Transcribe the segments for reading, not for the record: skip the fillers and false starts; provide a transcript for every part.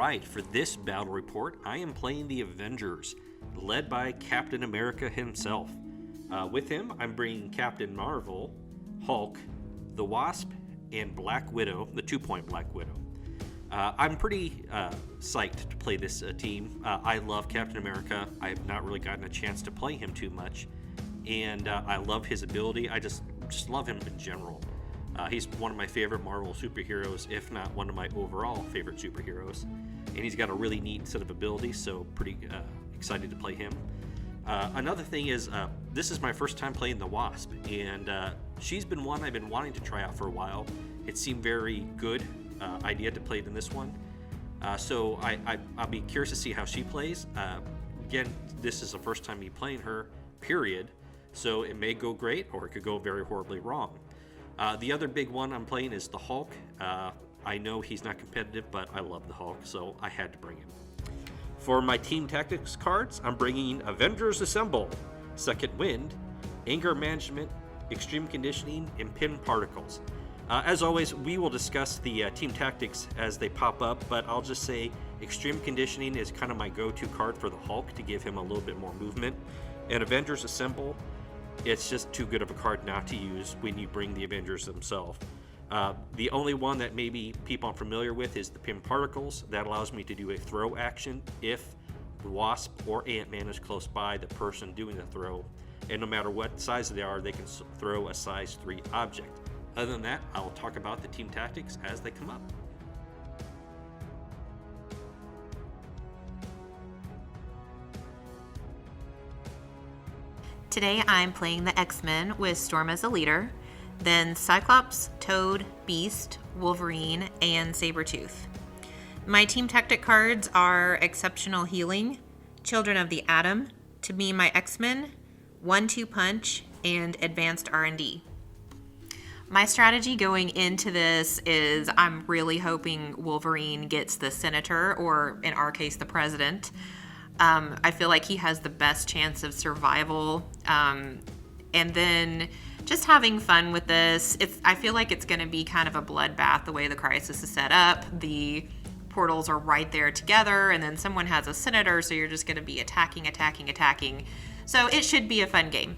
right, for this battle report, I am playing the Avengers, led by Captain America himself. With him, I'm bringing Captain Marvel, Hulk, the Wasp, and Black Widow, the 2-point Black Widow. I'm pretty psyched to play this team. I love Captain America. I have not really gotten a chance to play him too much, and I love his ability. I just love him in general. He's one of my favorite Marvel superheroes, if not one of my overall favorite superheroes. And he's got a really neat set of abilities, so pretty excited to play him. Another thing is, this is my first time playing the Wasp, and she's been one I've been wanting to try out for a while. It seemed very good idea to play it in this one. So I'll be curious to see how she plays. Again, this is the first time me playing her, period. So it may go great, or it could go very horribly wrong. The other big one I'm playing is the Hulk. I know he's not competitive, but I love the Hulk, so I had to bring him. For my Team Tactics cards, I'm bringing Avengers Assemble, Second Wind, Anger Management, Extreme Conditioning, and Pin Particles. As always, we will discuss the Team Tactics as they pop up, but I'll just say Extreme Conditioning is kind of my go-to card for the Hulk to give him a little bit more movement. And Avengers Assemble, it's just too good of a card not to use when you bring the Avengers themselves. The only one that maybe people aren't familiar with is the Pin Particles. That allows me to do a throw action if the Wasp or Ant-Man is close by the person doing the throw. And no matter what size they are, they can throw a size 3 object. Other than that, I will talk about the Team Tactics as they come up. Today I'm playing the X-Men with Storm as a leader, then Cyclops, Toad, Beast, Wolverine, and Sabretooth. My Team Tactic cards are Exceptional Healing, Children of the Atom, To Be My X-Men, 1-2 Punch, and Advanced R&D. My strategy going into this is I'm really hoping Wolverine gets the senator, or in our case, the president. I feel like he has the best chance of survival. And then just having fun with this. I feel like it's going to be kind of a bloodbath the way the crisis is set up. The portals are right there together, and then someone has a senator, so you're just going to be attacking. So it should be a fun game.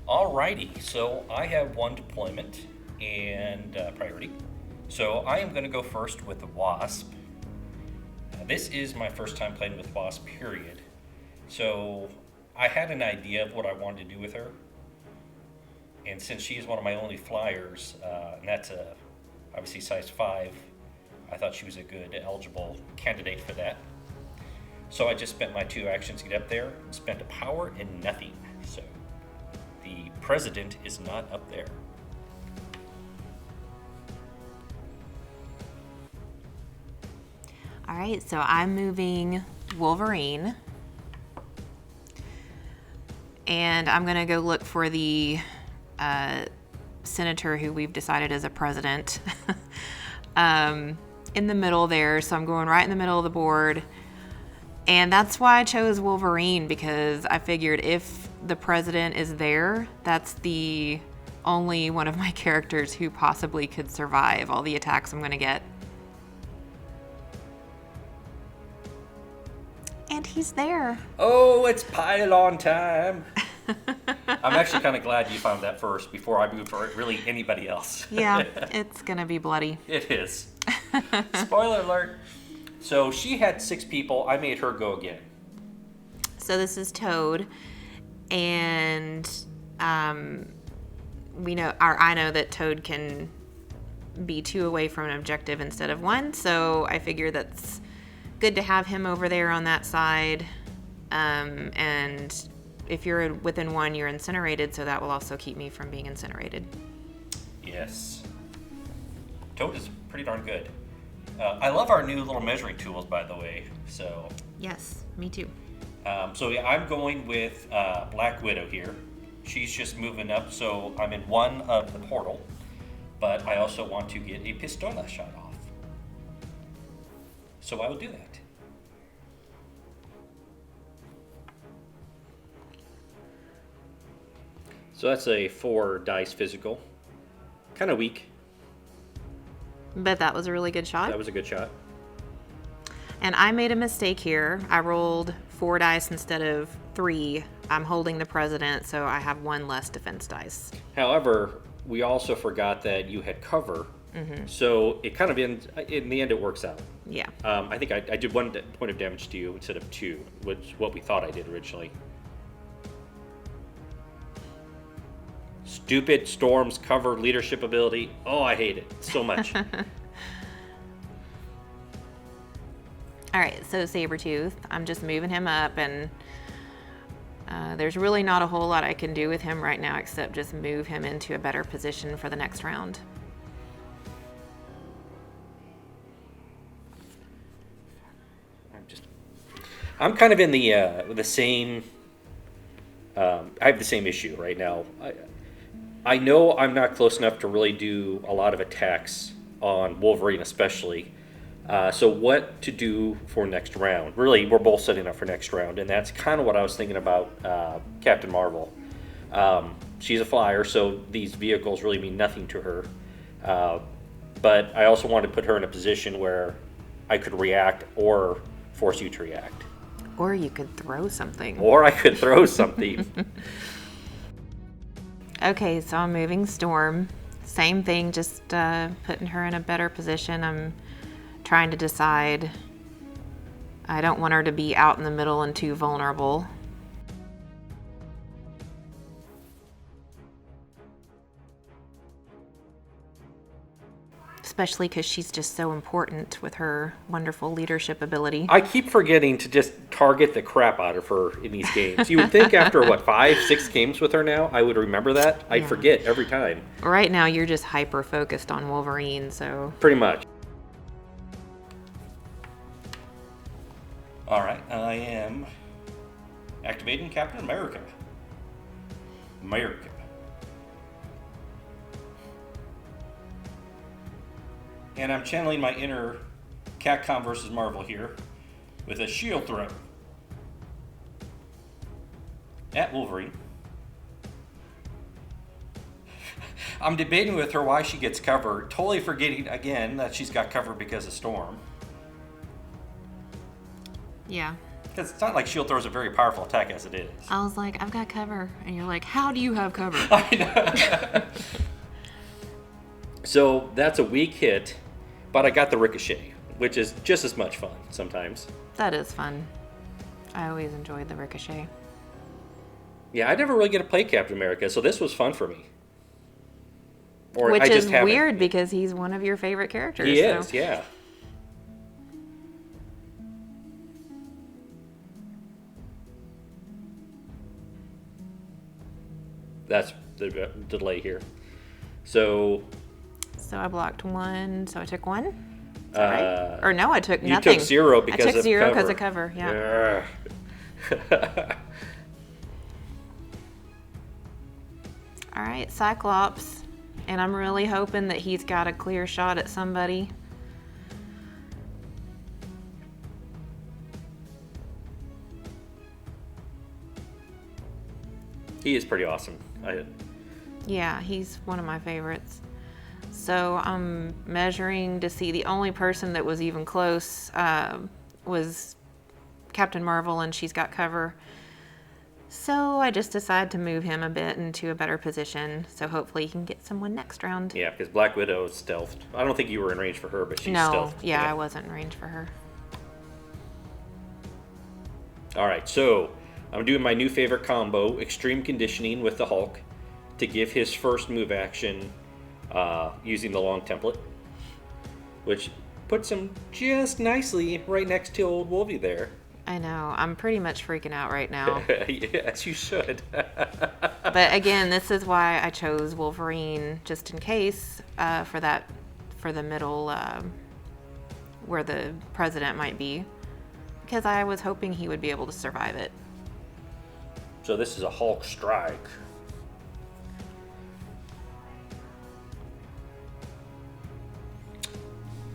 Alrighty, so I have one deployment and priority. So I am going to go first with the Wasp. This is my first time playing with Wasp, period. So I had an idea of what I wanted to do with her. And since she's one of my only flyers, and that's obviously size 5, I thought she was a good eligible candidate for that. So I just spent my 2 actions to get up there, spent a power and nothing. So the president is not up there. All right, so I'm moving Wolverine. And I'm going to go look for the senator who we've decided is a president in the middle there. So I'm going right in the middle of the board. And that's why I chose Wolverine, because I figured if the president is there, that's the only one of my characters who possibly could survive all the attacks I'm going to get. And he's there. Oh, it's pylon time. I'm actually kind of glad you found that first before I moved for really anybody else. Yeah, it's going to be bloody. It is. Spoiler alert. So she had 6 people. I made her go again. So this is Toad. And I know that Toad can be 2 away from an objective instead of 1. So I figure that's good to have him over there on that side. And if you're within 1, you're incinerated, so that will also keep me from being incinerated. Yes. Toad is pretty darn good. I love our new little measuring tools, by the way. So. Yes, me too. So yeah, I'm going with Black Widow here. She's just moving up, so I'm in 1 of the portal, but I also want to get a pistola shot off. So I will do that. So that's a 4 dice physical. Kind of weak. But that was a really good shot. That was a good shot. And I made a mistake here. I rolled 4 dice instead of 3. I'm holding the president, so I have 1 less defense dice. However, we also forgot that you had cover. Mm-hmm. So it kind of, in the end, it works out. Yeah. I think I did 1 point of damage to you instead of 2, which is what we thought I did originally. Stupid Storm's cover leadership ability. Oh, I hate it so much. All right, so Sabretooth, I'm just moving him up, and there's really not a whole lot I can do with him right now except just move him into a better position for the next round. I'm kind of in the same. I have the same issue right now. I know I'm not close enough to really do a lot of attacks on Wolverine, especially. So what to do for next round? Really, we're both setting up for next round, and that's kind of what I was thinking about Captain Marvel. She's a flyer, so these vehicles really mean nothing to her. But I also wanted to put her in a position where I could react or force you to react. Or you could throw something. Or I could throw something. Okay, so I'm moving Storm. Same thing, just putting her in a better position. I'm trying to decide. I don't want her to be out in the middle and too vulnerable. Especially because she's just so important with her wonderful leadership ability. I keep forgetting to just target the crap out of her in these games. You would think after, 5, 6 games with her now, I would remember that. I'd forget every time. Right now, you're just hyper-focused on Wolverine, so... Pretty much. All right, I am activating Captain America. And I'm channeling my inner Capcom versus Marvel here with a shield throw at Wolverine. I'm debating with her why she gets cover, totally forgetting again that she's got cover because of Storm. Yeah. Because it's not like shield throw is a very powerful attack as it is. I was like, I've got cover. And you're like, how do you have cover? I know. So that's a weak hit, but I got the ricochet, which is just as much fun sometimes. That is fun. I always enjoyed the ricochet. Yeah, I never really get to play Captain America, so this was fun for me. Or Which I just is haven't. weird because he's one of your favorite characters. He is, yeah. That's the delay here. So I blocked one, so I took one. Is that right? Or no, I took you nothing. took 0 because I took of 0 cover. because of cover, yeah. All right, Cyclops. And I'm really hoping that he's got a clear shot at somebody. He is pretty awesome. Yeah, he's one of my favorites. So I'm measuring to see. The only person that was even close was Captain Marvel, and she's got cover. So I just decided to move him a bit into a better position, so hopefully he can get someone next round. Yeah, because Black Widow is stealthed. I don't think you were in range for her, but she's stealthed. Yeah, I wasn't in range for her. All right, so I'm doing my new favorite combo, Extreme Conditioning with the Hulk, to give his first move action using the long template, which puts him just nicely right next to old Wolvie there. I know. I'm pretty much freaking out right now. Yes, you should. But again, this is why I chose Wolverine, just in case, for the middle, where the president might be, because I was hoping he would be able to survive it. So this is a Hulk strike.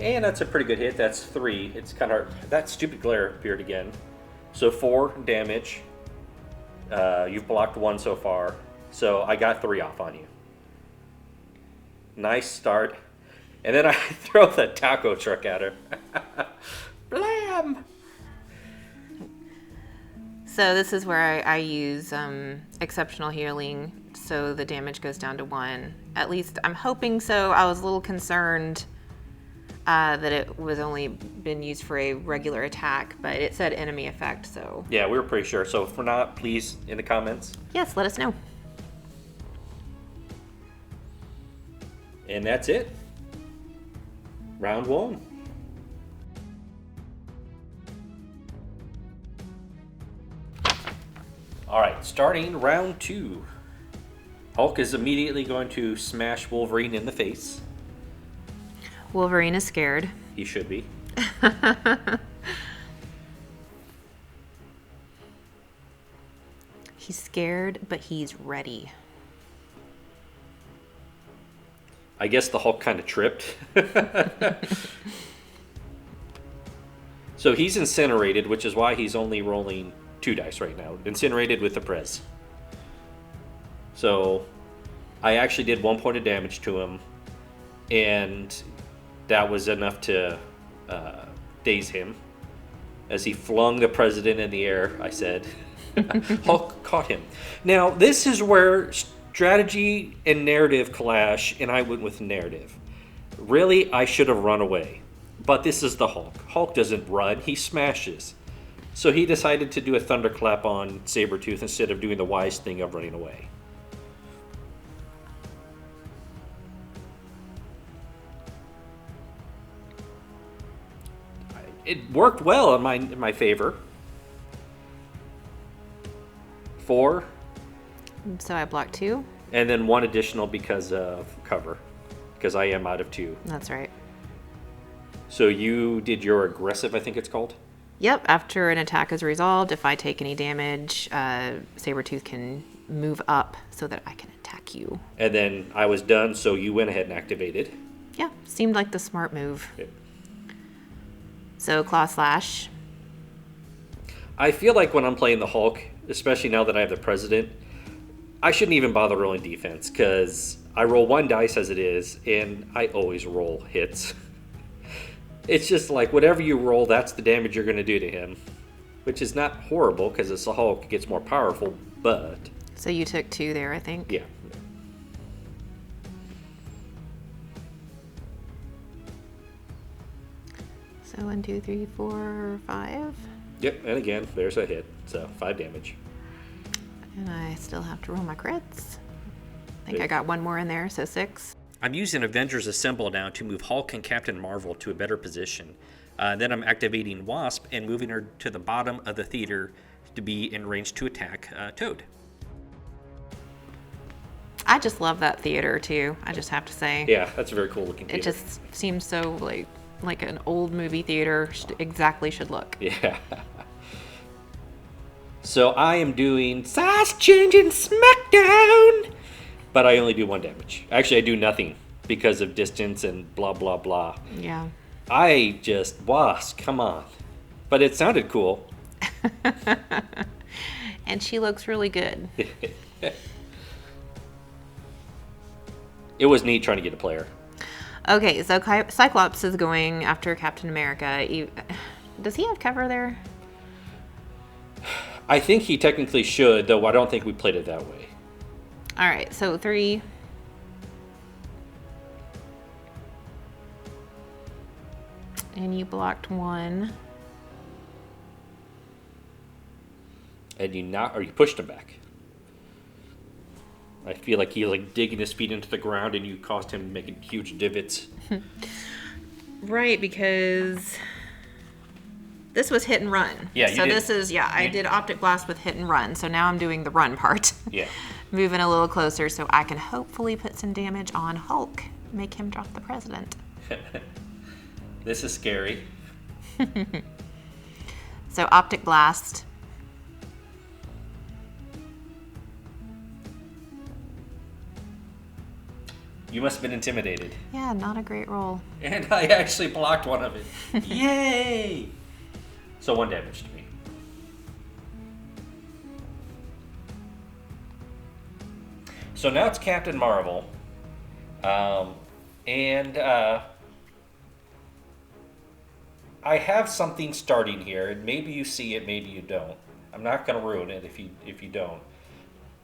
And that's a pretty good hit. That's 3. It's kind of hard. That stupid glare appeared again. So 4 damage. You've blocked 1 so far. So I got 3 off on you. Nice start. And then I throw the taco truck at her. Blam! So this is where I use exceptional healing, so the damage goes down to 1. At least I'm hoping so. I was a little concerned that it was only been used for a regular attack, but it said enemy effect, so... Yeah, we were pretty sure. So if we're not, please, in the comments. Yes, let us know. And that's it. Round 1. All right, starting round 2. Hulk is immediately going to smash Wolverine in the face. Wolverine is scared. He should be. He's scared, but he's ready. I guess the Hulk kind of tripped. So he's incinerated, which is why he's only rolling 2 dice right now. Incinerated with the Prez. So I actually did 1 point of damage to him, and that was enough to daze him. As he flung the president in the air, I said, Hulk caught him. Now, this is where strategy and narrative clash, and I went with narrative. Really, I should have run away. But this is the Hulk. Hulk doesn't run, he smashes. So he decided to do a thunderclap on Sabretooth instead of doing the wise thing of running away. It worked well in my favor. 4. So I blocked 2. And then 1 additional because of cover. Because I am out of 2. That's right. So you did your aggressive, I think it's called? Yep, after an attack is resolved, if I take any damage, Sabretooth can move up so that I can attack you. And then I was done, so you went ahead and activated. Yeah, seemed like the smart move. Yeah. So Claw Slash. I feel like when I'm playing the Hulk, especially now that I have the President, I shouldn't even bother rolling defense, because I roll 1 dice as it is, and I always roll hits. It's just like whatever you roll, that's the damage you're going to do to him. Which is not horrible, because it's the Hulk, it gets more powerful, but... So you took 2 there, I think? Yeah. So 1, 2, 3, 4, 5. Yep, and again, there's a hit. So 5 damage. And I still have to roll my crits. I think I got one more in there, so 6. I'm using Avengers Assemble now to move Hulk and Captain Marvel to a better position. Then I'm activating Wasp and moving her to the bottom of the theater to be in range to attack Toad. I just love that theater too, I just have to say. Yeah, that's a very cool looking theater. It just seems so like an old movie theater exactly should look. Yeah. So I am doing size changing smackdown, but I only do 1 damage. Actually, I do nothing because of distance and blah blah blah. Yeah. I just come on. But it sounded cool. And she looks really good. It was neat trying to get a player. Okay, so Cyclops is going after Captain America. Does he have cover there? I think he technically should, though I don't think we played it that way. All right, so 3. And you blocked 1. And you pushed him back. I feel like he digging his feet into the ground and you caused him making huge divots. Right, because this was hit and run. Yeah, so this is, I did Optic Blast with hit and run. So now I'm doing the run part. Yeah. Moving a little closer so I can hopefully put some damage on Hulk. Make him drop the president. This is scary. So Optic Blast. You must have been intimidated. Yeah, not a great roll. And I actually blocked one of it. Yay! So 1 damage to me. So now it's Captain Marvel. I have something starting here, and maybe you see it, maybe you don't. I'm not going to ruin it if you don't.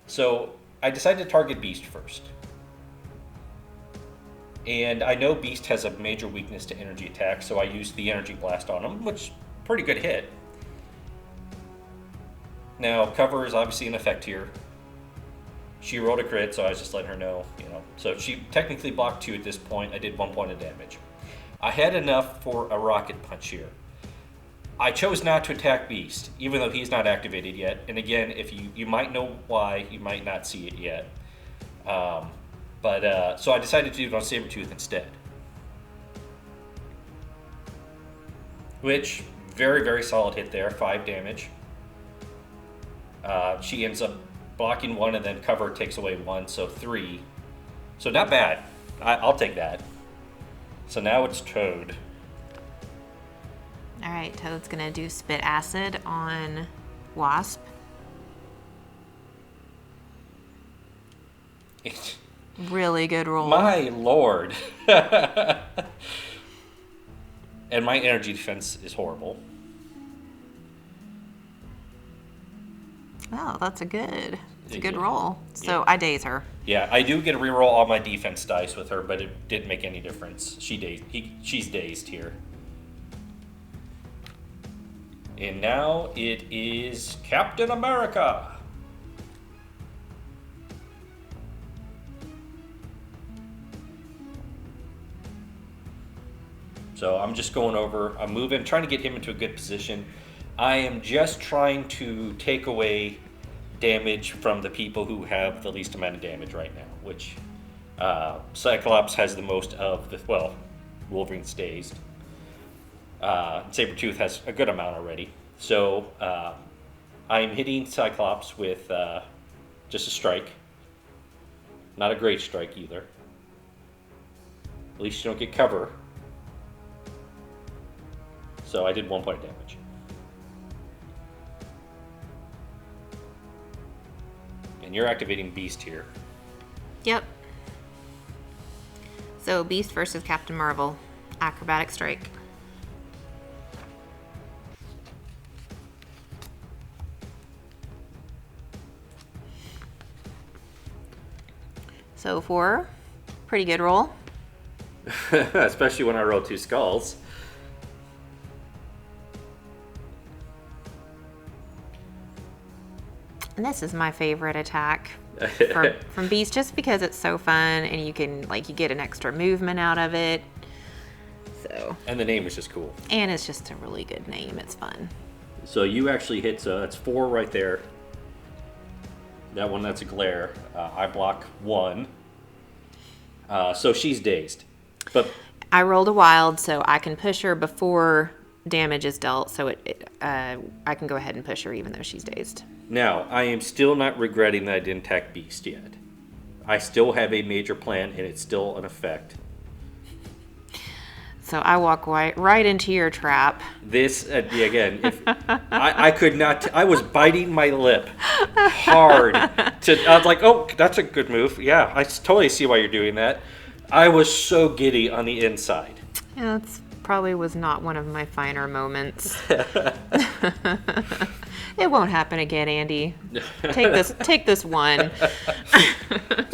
So I decided to target Beast first. And I know Beast has a major weakness to energy attack, so I used the energy blast on him, which pretty good hit. Now cover is obviously in effect here. She rolled a crit, so I was just letting her know, So she technically blocked 2 at this point. I did 1 point of damage. I had enough for a rocket punch here. I chose not to attack Beast, even though he's not activated yet. And again, if you might know why, you might not see it yet. So I decided to do it on Sabretooth instead. Which, very, very solid hit there, 5 damage. She ends up blocking 1 and then cover takes away 1, so 3. So not bad. I'll take that. So now it's Toad. All right, Toad's gonna do Spit Acid on Wasp. Really good roll. My lord. And my energy defense is horrible. Oh, that's a good roll. So I daze her. Yeah, I do get to reroll all my defense dice with her, but it didn't make any difference. She's dazed here. And now it is Captain America. So I'm just going over, I'm moving, trying to get him into a good position. I am just trying to take away damage from the people who have the least amount of damage right now, which Cyclops has the most of Wolverine's dazed. Sabretooth has a good amount already. So I'm hitting Cyclops with just a strike. Not a great strike either. At least you don't get cover. So I did 1 point of damage. And you're activating Beast here. Yep. So Beast versus Captain Marvel. Acrobatic strike. So 4. Pretty good roll. Especially when I roll 2 skulls. And this is my favorite attack from Beast, just because it's so fun and you can, like, you get an extra movement out of it. So. And the name is just cool. And it's just a really good name. It's fun. So you actually hit, that's 4 right there. That one, that's a glare. I block 1. So she's dazed. But I rolled a wild, so I can push her before damage is dealt, so I can go ahead and push her even though she's dazed. Now, I am still not regretting that I didn't attack Beast yet. I still have a major plan, and it's still in effect. So I walk right into your trap. This, again, if I could not, I was biting my lip hard. I was like, oh, that's a good move. Yeah, I totally see why you're doing that. I was so giddy on the inside. Yeah, that's probably was not one of my finer moments. It won't happen again, Andy. Take this one.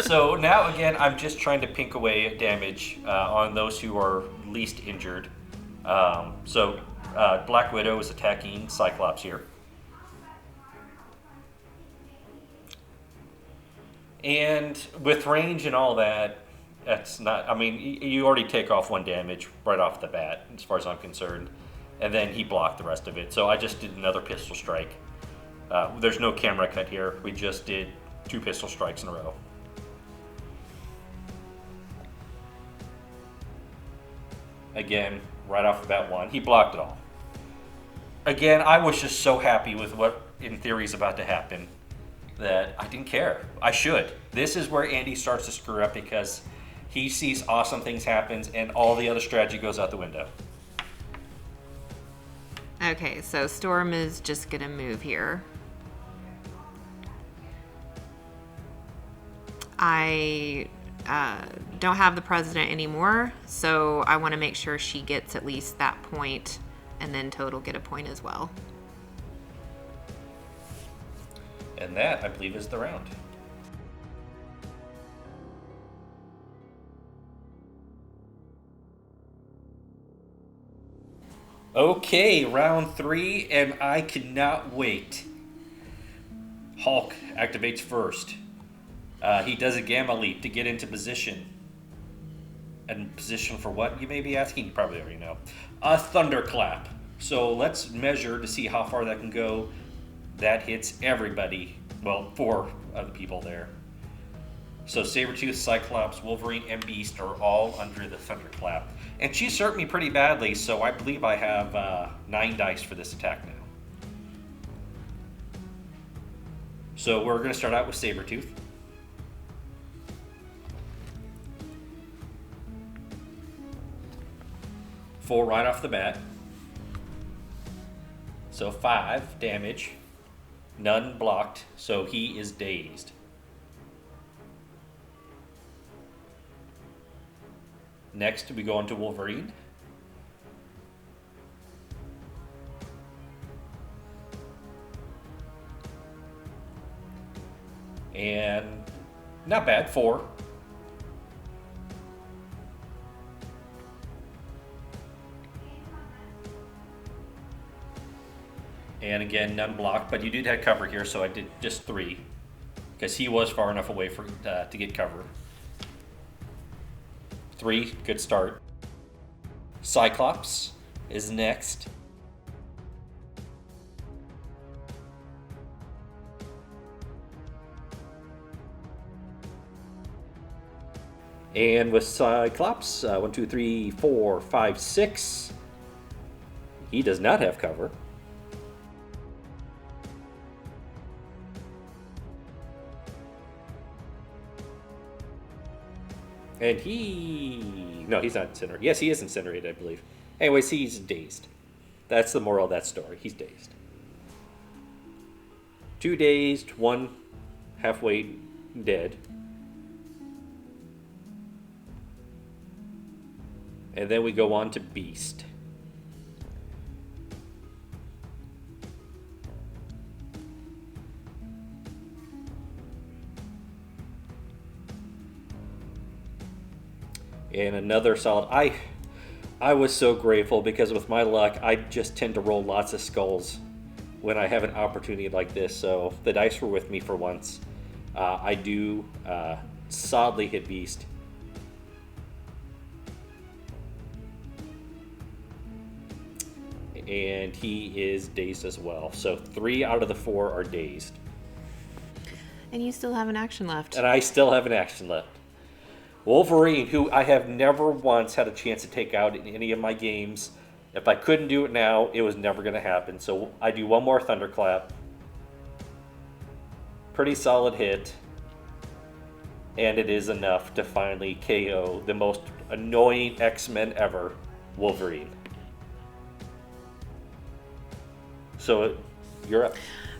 So now again, I'm just trying to pink away damage on those who are least injured. Black Widow is attacking Cyclops here. And with range and all that, that's not, I mean, you already take off 1 damage right off the bat, as far as I'm concerned. And then he blocked the rest of it. So I just did another pistol strike. There's no camera cut here. We just did 2 pistol strikes in a row. Again, right off the bat 1. He blocked it all. Again, I was just so happy with what, in theory, is about to happen that I didn't care. I should. This is where Andy starts to screw up because he sees awesome things happen and all the other strategy goes out the window. Okay, so Storm is just going to move here. I don't have the president anymore, so I want to make sure she gets at least that point, and then Toad will get a point as well. And that, I believe, is the round. Okay, round 3, and I cannot wait. Hulk activates first. He does a gamma leap to get into position. And position for what, you may be asking? You probably already know. A thunderclap. So let's measure to see how far that can go. That hits everybody. Well, 4 of the people there. So Sabretooth, Cyclops, Wolverine, and Beast are all under the thunderclap. And she's hurt me pretty badly, so I believe I have 9 dice for this attack now. So we're going to start out with Sabretooth. Four right off the bat. So 5 damage. None blocked, so he is dazed. Next, we go on to Wolverine. And not bad, 4. And again, none blocked, but you did have cover here, so I did just 3. Because he was far enough away for to get cover. 3, good start. Cyclops is next. And with Cyclops, 1, 2, 3, 4, 5, 6. He does not have cover. And no, he's not incinerated. Yes, he is incinerated, I believe. Anyways, he's dazed. That's the moral of that story. He's dazed. 2 dazed, 1 halfway dead. And then we go on to Beast. And another solid. I was so grateful because with my luck, I just tend to roll lots of skulls when I have an opportunity like this. So the dice were with me for once. I do solidly hit Beast. And he is dazed as well. So 3 out of the 4 are dazed. And you still have an action left. And I still have an action left. Wolverine, who I have never once had a chance to take out in any of my games. If I couldn't do it now, it was never going to happen. So I do one more Thunderclap. Pretty solid hit. And it is enough to finally KO the most annoying X-Men ever, Wolverine. So you're up.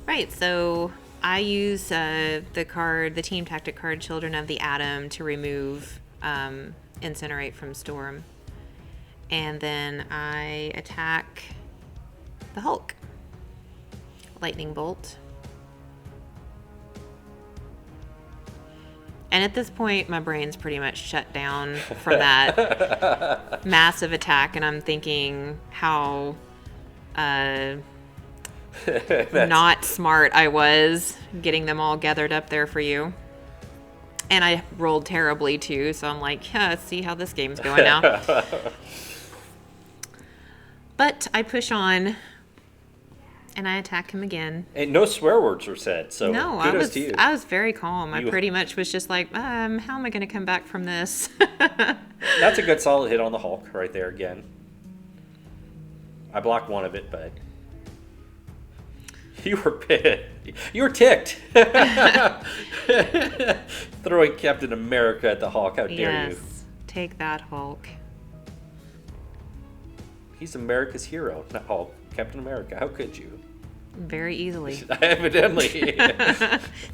Right, so I use the team tactic card, Children of the Atom, to remove Incinerate from Storm. And then I attack the Hulk. Lightning Bolt. And at this point, my brain's pretty much shut down from that massive attack, and I'm thinking how not smart I was getting them all gathered up there for you. And I rolled terribly too, so I'm like, yeah, let's see how this game's going now. But I push on, and I attack him again. And no swear words were said, so no, kudos to you. I was very calm. I pretty much was just like, how am I going to come back from this? That's a good solid hit on the Hulk right there again. I blocked one of it, but you were pissed. You were ticked. Throwing Captain America at the Hulk. How dare you? Yes, take that, Hulk. He's America's hero, not Hulk. Captain America. How could you? Very easily. Evidently.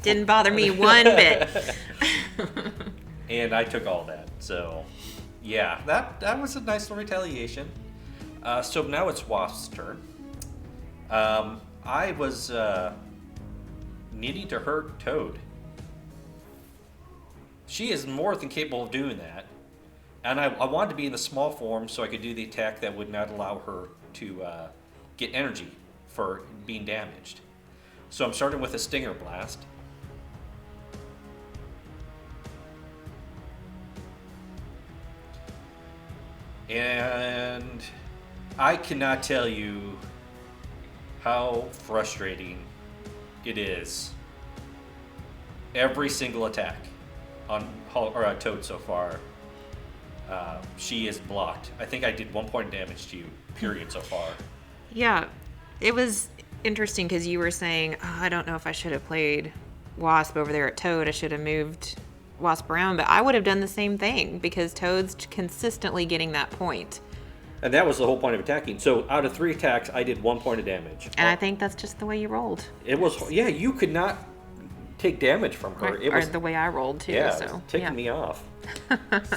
Didn't bother me one bit. And I took all that. So, yeah, that was a nice little retaliation. So now it's Wasp's turn. I was needing to hurt Toad. She is more than capable of doing that. And I wanted to be in the small form so I could do the attack that would not allow her to get energy for being damaged. So I'm starting with a Stinger Blast. And I cannot tell you how frustrating it is. Every single attack on Toad so far, she is blocked. I think I did 1 point of damage to you, period, so far. Yeah, it was interesting because you were saying, I don't know if I should have played Wasp over there at Toad. I should have moved Wasp around, but I would have done the same thing because Toad's consistently getting that point. And that was the whole point of attacking. So out of 3 attacks, I did 1 point of damage. And I think that's just the way you rolled. It was, yeah, you could not take damage from her. Right, it was the way I rolled too. Yeah, so, it was ticking yeah. me off.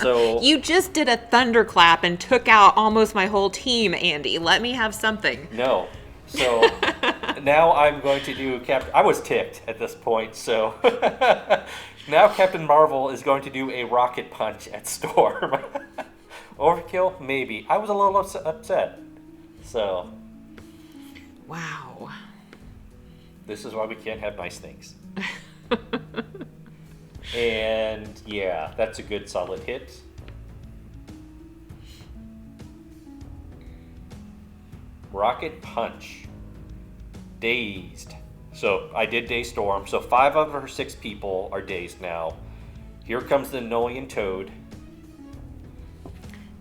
So you just did a thunderclap and took out almost my whole team, Andy. Let me have something. No. So now I'm going to do I was ticked at this point, so now Captain Marvel is going to do a rocket punch at Storm. Overkill? Maybe. I was a little upset. So. Wow. This is why we can't have nice things. And yeah, that's a good solid hit. Rocket punch. Dazed. So I did daze Storm. So 5 of her 6 people are dazed now. Here comes the annoying Toad.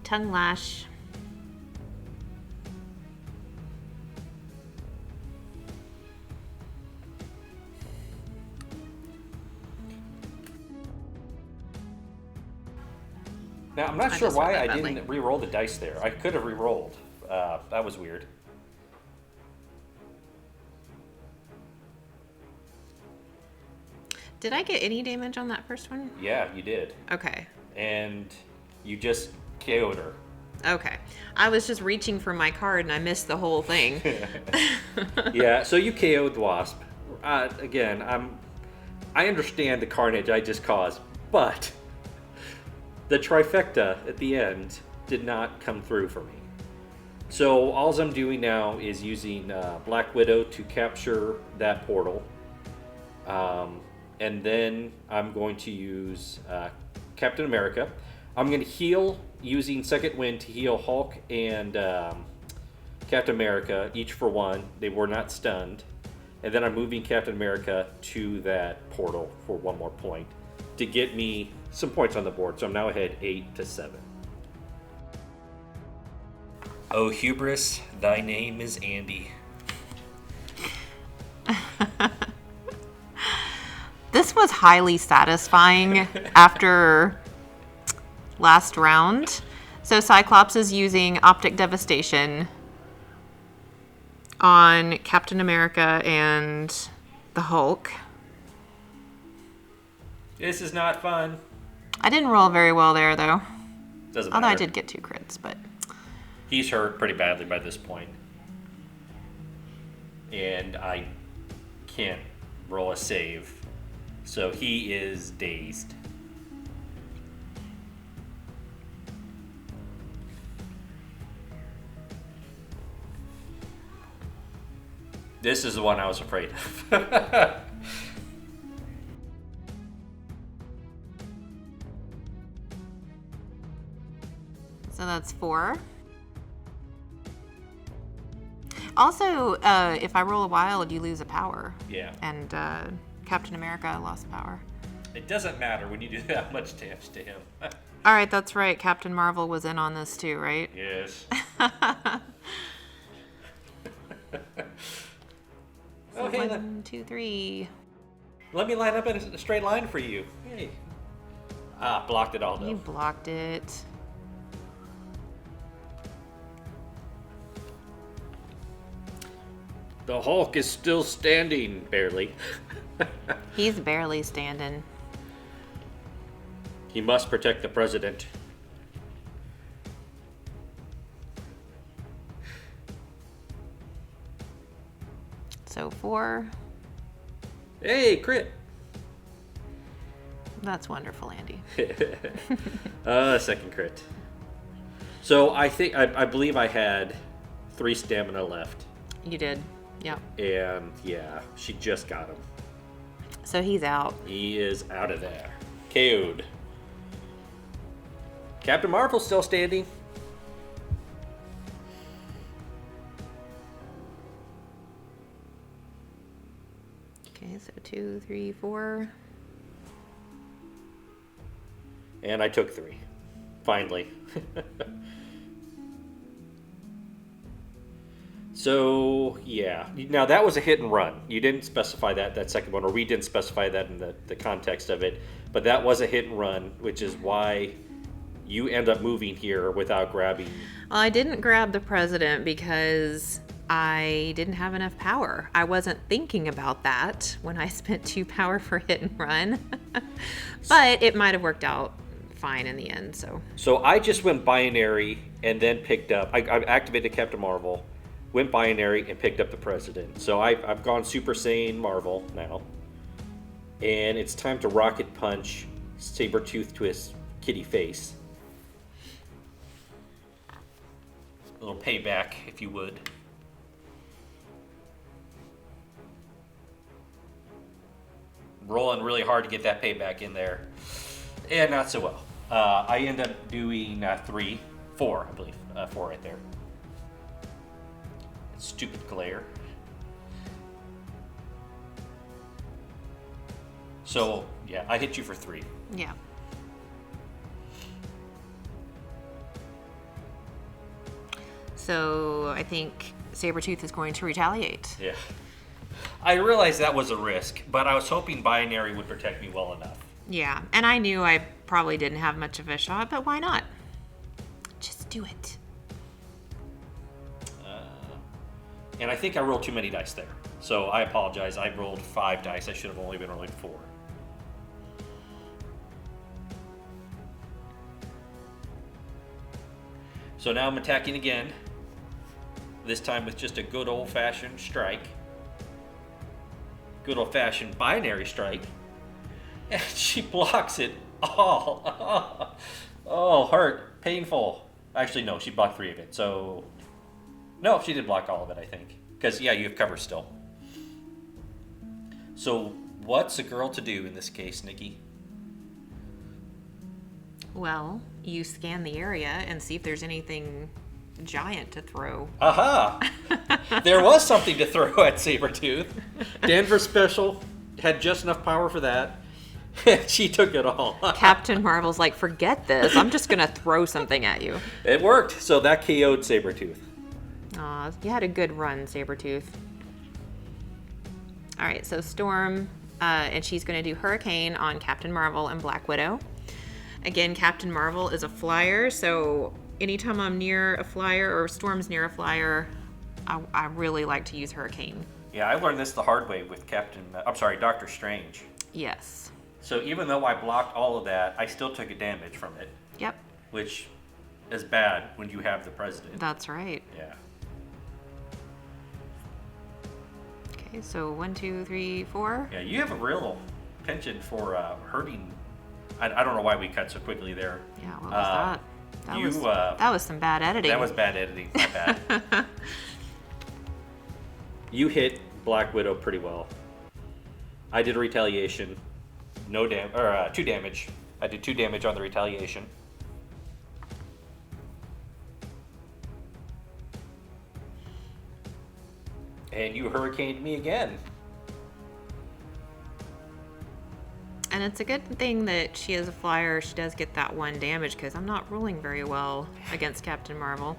Tongue lash. Now, I'm not sure why I didn't re-roll the dice there. I could have re-rolled. That was weird. Did I get any damage on that first one? Yeah, you did. Okay. And you just KO'd her. Okay. I was just reaching for my card and I missed the whole thing. Yeah, so you KO'd the Wasp. Again, I understand the carnage I just caused, but the trifecta at the end did not come through for me. So all I'm doing now is using Black Widow to capture that portal. And then I'm going to use Captain America. I'm going to heal using Second Wind to heal Hulk and Captain America, each for one. They were not stunned. And then I'm moving Captain America to that portal for one more point to get me some points on the board. So I'm now ahead 8-7. Oh, hubris, thy name is Andy. This was highly satisfying after last round. So Cyclops is using Optic Devastation on Captain America and the Hulk. This is not fun. I didn't roll very well there, though. Doesn't matter. Although I did get 2 crits, but... He's hurt pretty badly by this point. And I can't roll a save. So he is dazed. This is the one I was afraid of. So that's 4. Also, if I roll a wild, you lose a power. Yeah. And Captain America lost power. It doesn't matter when you do that much damage to him. All right, that's right. Captain Marvel was in on this too, right? Yes. So oh, hey, 1, 2, 3. let me line up in a straight line for you. Hey. Ah, blocked it all though. You blocked it. The Hulk is still standing, barely. He's barely standing. He must protect the president. So 4. Hey, crit. That's wonderful, Andy. Second crit. So I believe I had 3 stamina left. You did. Yep. And yeah, she just got him. So he's out. He is out of there. KO'd. Captain Marvel's still standing. Okay, so 2, 3, 4. And I took 3. Finally. So, yeah. Now, that was a hit and run. You didn't specify that second one, or we didn't specify that in the context of it. But that was a hit and run, which is why you end up moving here without grabbing. Well, I didn't grab the president because I didn't have enough power. I wasn't thinking about that when I spent 2 power for hit and run. But it might have worked out fine in the end, so. So I just went binary and then picked up. I activated Captain Marvel, went binary, and picked up the president. So I've gone Super Saiyan Marvel now. And it's time to rocket punch Sabretooth to his kitty face. A little payback, if you would. Rolling really hard to get that payback in there. And not so well. I end up doing 4, I believe. 4 right there. Stupid glare. So, yeah, I hit you for 3. Yeah. So I think Sabretooth is going to retaliate. Yeah. I realized that was a risk, but I was hoping binary would protect me well enough. Yeah, and I knew I probably didn't have much of a shot, but why not? Just do it. And I think I rolled too many dice there. So I apologize. I rolled 5 dice. I should have only been rolling 4. So now I'm attacking again. This time with just a good old-fashioned strike. Good old-fashioned binary strike. And she blocks it all. Oh, hurt. Painful. Actually, no. She blocked 3 of it. So No, she did block all of it, I think. Because, yeah, you have cover still. So, what's a girl to do in this case, Nikki? Well, you scan the area and see if there's anything giant to throw. Aha! There was something to throw at Sabretooth. Danvers Special had just enough power for that. She took it all. Captain Marvel's like, forget this. I'm just going to throw something at you. It worked. So that KO'd Sabretooth. Aw, you had a good run, Sabretooth. All right, so Storm, and she's going to do Hurricane on Captain Marvel and Black Widow. Again, Captain Marvel is a flyer, so anytime I'm near a flyer or Storm's near a flyer, I really like to use Hurricane. Yeah, I learned this the hard way with Doctor Strange. Yes. So even though I blocked all of that, I still took a damage from it. Yep. Which is bad when you have the president. That's right. Yeah. Okay, so 1, 2, 3, 4. Yeah, you have a real penchant for hurting. I don't know why we cut so quickly there. Yeah, what was that? That was some bad editing. That was bad editing. My bad. You hit Black Widow pretty well. I did a retaliation. 2 damage. I did 2 damage on the retaliation. And you hurricaned me again. And it's a good thing that she is a flyer. She does get that 1 damage because I'm not rolling very well against Captain Marvel.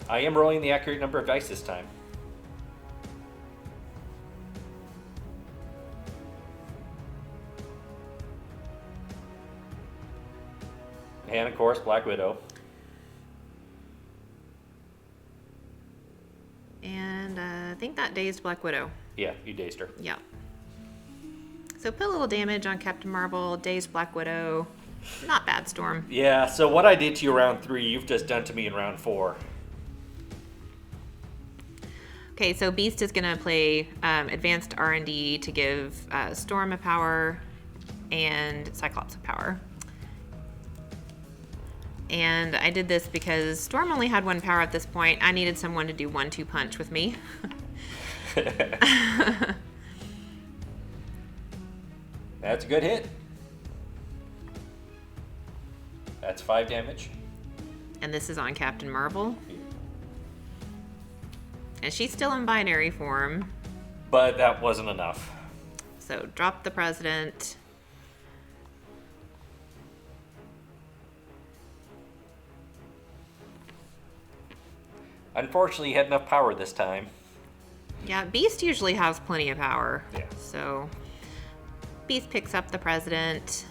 I am rolling the accurate number of dice this time. And of course, Black Widow. And I think that dazed Black Widow. Yeah, you dazed her. Yeah. So put a little damage on Captain Marvel, dazed Black Widow. Not bad, Storm. Yeah, so what I did to you round 3, you've just done to me in round 4. Okay, so Beast is going to play advanced R&D to give Storm a power and Cyclops a power. And I did this because Storm only had 1 power at this point. I needed someone to do 1-2 punch with me. That's a good hit. That's 5 damage. And this is on Captain Marvel. And she's still in binary form. But that wasn't enough. So drop the president. Unfortunately, you had enough power this time. Yeah, Beast usually has plenty of power. Yeah. So Beast picks up the president,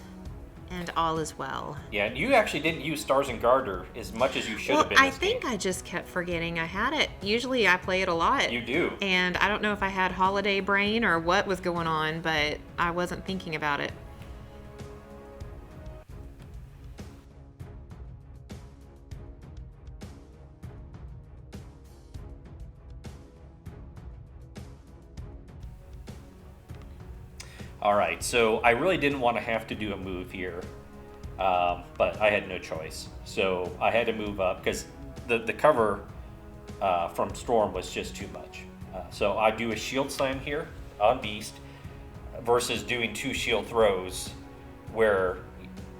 and all is well. Yeah, and you actually didn't use Stars and Garter as much as you should have been. I think I just kept forgetting I had it. Usually I play it a lot. You do. And I don't know if I had holiday brain or what was going on, but I wasn't thinking about it. All right, so I really didn't want to have to do a move here, but I had no choice. So I had to move up because the cover from Storm was just too much. So I do a shield slam here on Beast versus doing 2 shield throws where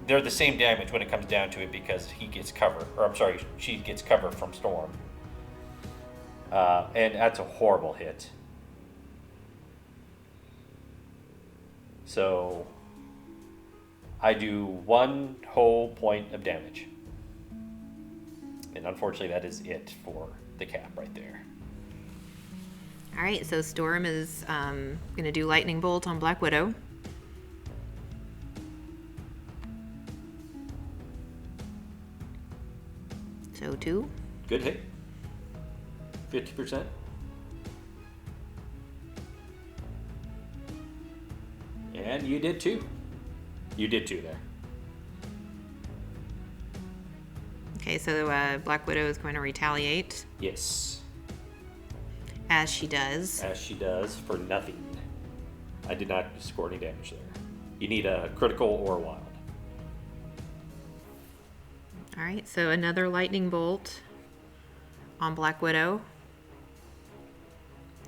they're the same damage when it comes down to it because he gets cover, or I'm sorry, she gets cover from Storm. And that's a horrible hit. So I do 1 whole point of damage. And unfortunately, that is it for the cap right there. All right, so Storm is going to do Lightning Bolt on Black Widow. So 2. Good hit. 50%. And you did 2. You did 2 there. Okay, so Black Widow is going to retaliate. Yes. As she does. As she does for nothing. I did not score any damage there. You need a critical or wild. All right, so another lightning bolt on Black Widow.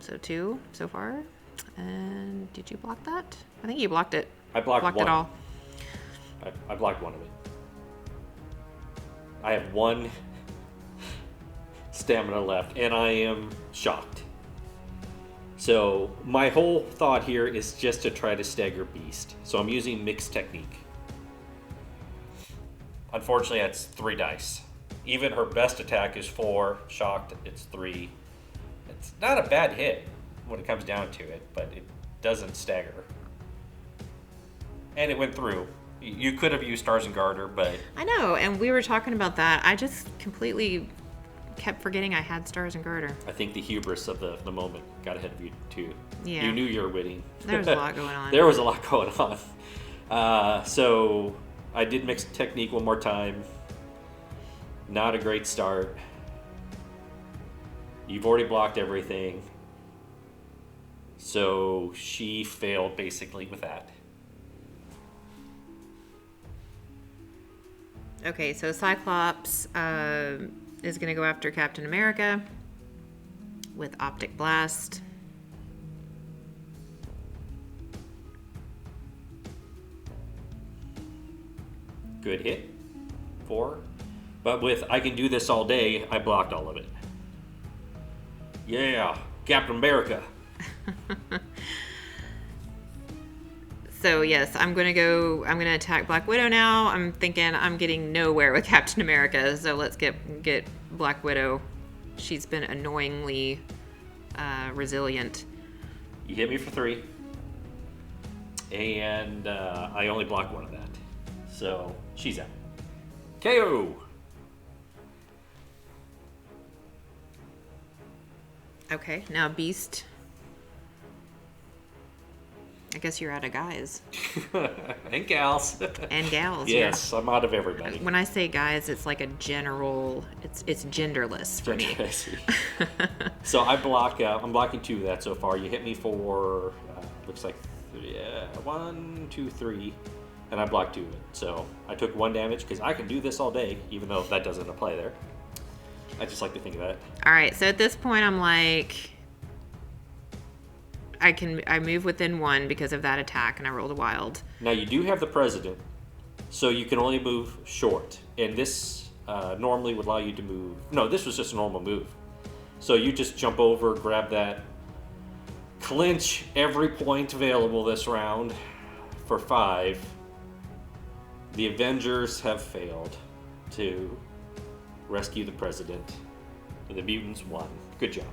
So 2 so far. And did you block that? I think you blocked it. I blocked it one. all. I blocked one of it. I have 1 stamina left, and I am shocked. So my whole thought here is just to try to stagger Beast. So I'm using mixed technique. Unfortunately, that's 3 dice. Even her best attack is 4. Shocked, it's 3. It's not a bad hit when it comes down to it, but it doesn't stagger. And it went through. You could have used Stars and Garter, but... I know, and we were talking about that. I just completely kept forgetting I had Stars and Garter. I think the hubris of the moment got ahead of you, too. Yeah. You knew you were winning. There was a lot going on. There was a lot going on. So I did mix technique one more time. Not a great start. You've already blocked everything. So she failed basically with that. Okay, so Cyclops is going to go after Captain America with Optic Blast. Good hit. 4. But with I can do this all day, I blocked all of it. Yeah, Captain America. So yes, I'm gonna attack Black Widow now. I'm thinking I'm getting nowhere with Captain America, so let's get Black Widow. She's been annoyingly resilient. You hit me for 3. And I only blocked 1 of that. So she's out. KO! Okay, now Beast. I guess you're out of guys. And gals. And gals, yes, yeah. I'm out of everybody. When I say guys, it's like a general, it's genderless for me. So I block, I'm blocking 2 of that so far. You hit me for, looks like 1, 2, 3, and I blocked 2 of it. So I took 1 damage because I can do this all day, even though that doesn't apply there. I just like to think of that. All right, so at this point I'm like, I move within 1 because of that attack, and I rolled a wild. Now you do have the president, so you can only move short, and this normally would allow you to move. No, this was just a normal move. So you just jump over, grab that, clinch every point available this round for 5. The Avengers have failed to rescue the president. The mutants won. Good job.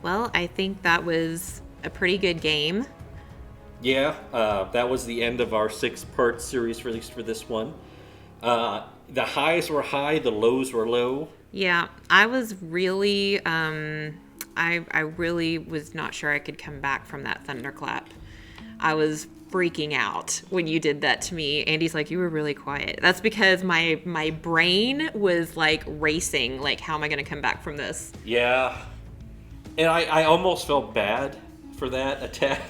Well, I think that was a pretty good game. Yeah, that was the end of our 6-part series released for this one. The highs were high, the lows were low. Yeah, I was really, I really was not sure I could come back from that thunderclap. I was freaking out when you did that to me. Andy's like, you were really quiet. That's because my brain was like racing. Like, how am I going to come back from this? Yeah, and I almost felt bad for that attack.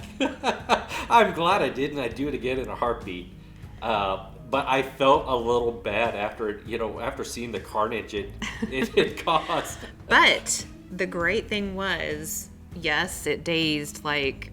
I'm glad I didn't. I'd do it again in a heartbeat. But I felt a little bad after seeing the carnage it caused. But the great thing was, yes, it dazed like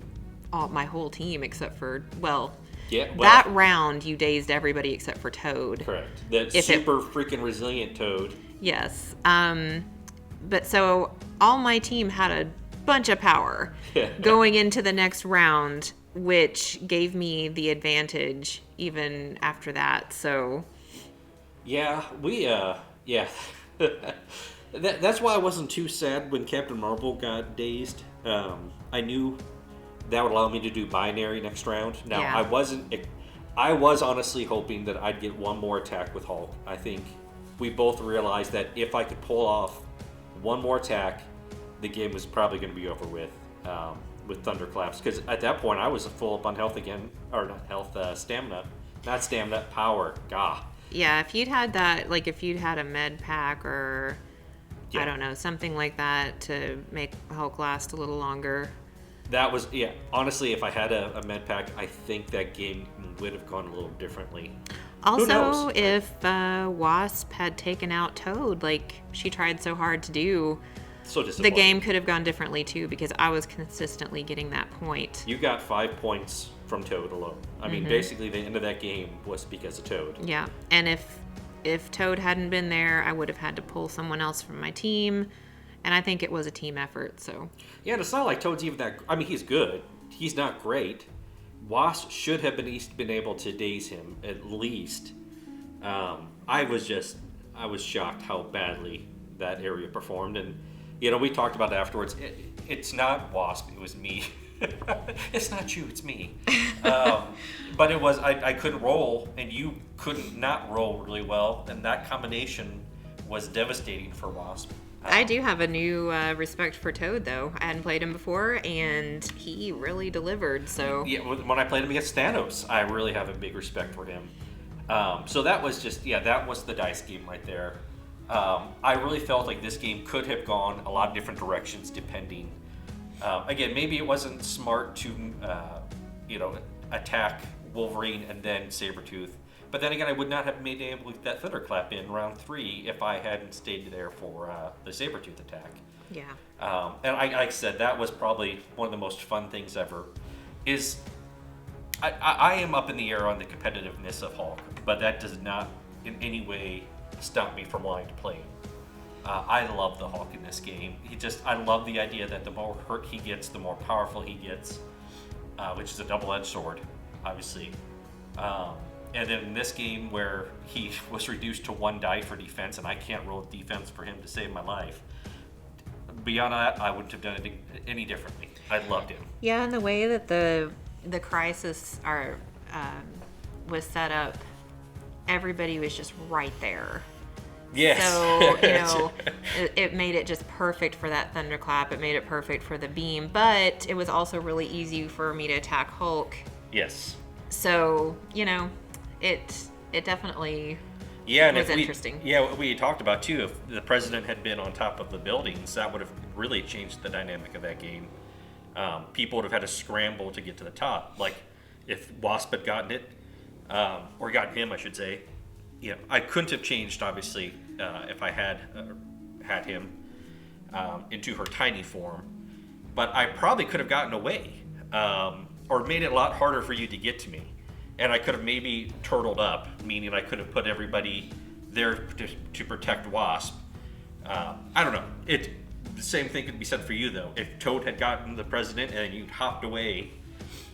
my whole team except for, that round you dazed everybody except for Toad. Correct. That super freaking resilient Toad. Yes. But so all my team had a bunch of power going into the next round, which gave me the advantage even after that. So yeah, that's why I wasn't too sad when Captain Marvel got dazed. I knew that would allow me to do binary next round. Now, yeah. I was honestly hoping that I'd get one more attack with Hulk. I think we both realized that if I could pull off one more attack, the game was probably going to be over with Thunderclaps. Because at that point, I was full up on health again. Or not health, stamina. Not stamina, power. Gah. Yeah, if you'd had that, like if you'd had a med pack or, I don't know, something like that to make Hulk last a little longer. That was, honestly, if I had a med pack, I think that game would have gone a little differently. Also, if Wasp had taken out Toad like she tried so hard to do, so disappointing. The game could have gone differently too, because I was consistently getting that point. You got 5 points from Toad alone. I mean, basically the end of that game was because of Toad. Yeah, and if Toad hadn't been there, I would have had to pull someone else from my team. And I think it was a team effort, so. Yeah, and it's not like Toad's even that... I mean, he's good. He's not great. Wasp should have been able to daze him, at least. I was shocked how badly that area performed. And, we talked about it afterwards. It's not Wasp, it was me. It's not you, it's me. But it was... I couldn't roll, and you couldn't not roll really well. And that combination was devastating for Wasp. I do have a new respect for Toad, though. I hadn't played him before, and he really delivered, so... Yeah, when I played him against Thanos, I really have a big respect for him. So that was just... Yeah, that was the dice game right there. I really felt like this game could have gone a lot of different directions, depending... again, maybe it wasn't smart to, attack Wolverine and then Sabretooth. But then again, I would not have been able to get that Thunderclap in round 3 if I hadn't stayed there for the Sabretooth attack. Yeah. And like I said, that was probably one of the most fun things ever. I am up in the air on the competitiveness of Hulk, but that does not in any way stop me from wanting to play him. I love the Hulk in this game. I love the idea that the more hurt he gets, the more powerful he gets, which is a double-edged sword, obviously. And then in this game where he was reduced to 1 die for defense, and I can't roll defense for him to save my life. Beyond that, I wouldn't have done it any differently. I loved him. Yeah, and the way that the crisis was set up, everybody was just right there. Yes. So, it made it just perfect for that thunderclap. It made it perfect for the beam, but it was also really easy for me to attack Hulk. Yes. So, it definitely was interesting. We talked about, too, if the president had been on top of the buildings, that would have really changed the dynamic of that game. People would have had to scramble to get to the top. Like, if Wasp had gotten it, or gotten him, I should say, I couldn't have changed, obviously, if I had him into her tiny form. But I probably could have gotten away, or made it a lot harder for you to get to me. And I could have maybe turtled up, meaning I could have put everybody there to protect Wasp. I don't know. The same thing could be said for you, though. If Toad had gotten the president and you hopped away,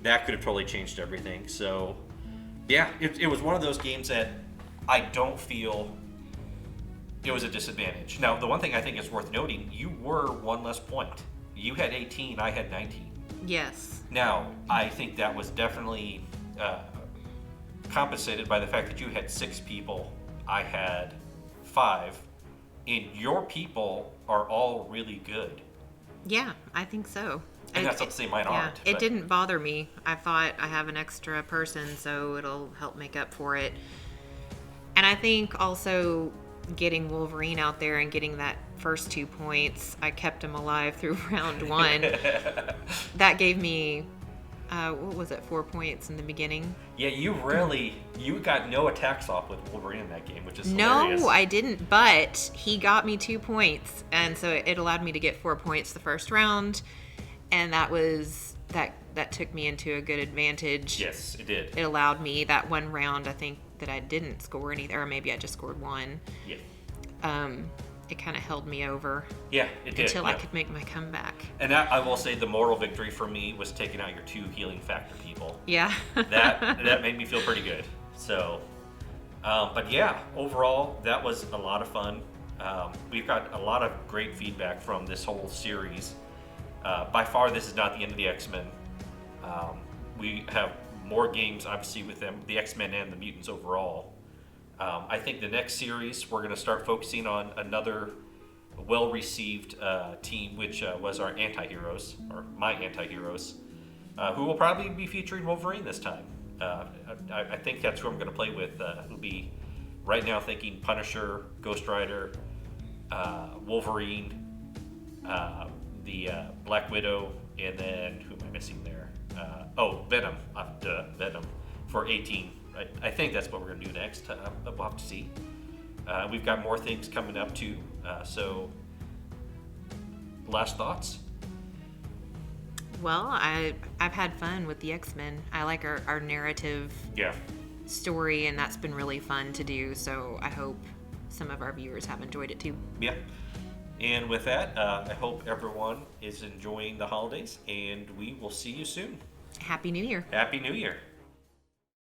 that could have totally changed everything. So, yeah, it was one of those games that I don't feel it was a disadvantage. Now, the one thing I think is worth noting, you were 1 less point you had 18, I had 19. Yes. Now, I think that was definitely compensated by the fact that you had 6 people, I had 5, and your people are all really good. Yeah, I think so. And that's not to say mine aren't. It didn't bother me. I thought I have an extra person, so it'll help make up for it. And I think also getting Wolverine out there and getting that first 2 points, I kept him alive through round 1. That gave me, what was it, 4 points in the beginning? Yeah, you got no attacks off with Wolverine in that game, which is hilarious. No, I didn't, but he got me 2 points, and so it allowed me to get 4 points the first round, and that took me into a good advantage. Yes, it did. It allowed me that one round, I think, that I didn't score anything, or maybe I just scored 1. Yeah. It kind of held me over. Yeah, it did. Until I could make my comeback. And I will say the moral victory for me was taking out your 2 healing factor people. Yeah. that made me feel pretty good. So, but yeah, overall, that was a lot of fun. We've got a lot of great feedback from this whole series. By far, this is not the end of the X-Men. We have more games, obviously, with them, the X-Men and the Mutants overall. I think the next series, we're going to start focusing on another well-received team, which was our anti-heroes, or my anti-heroes, who will probably be featuring Wolverine this time. I think that's who I'm going to play with. It'll be, right now, thinking Punisher, Ghost Rider, Wolverine, the Black Widow, and then, who am I missing there? Venom. Venom for 18. I think that's what we're going to do next. We'll have to see. We've got more things coming up too. So, last thoughts? Well, I've had fun with the X-Men. I like our narrative story, and that's been really fun to do. So I hope some of our viewers have enjoyed it too. Yeah. And with that, I hope everyone is enjoying the holidays, and we will see you soon. Happy New Year. Happy New Year.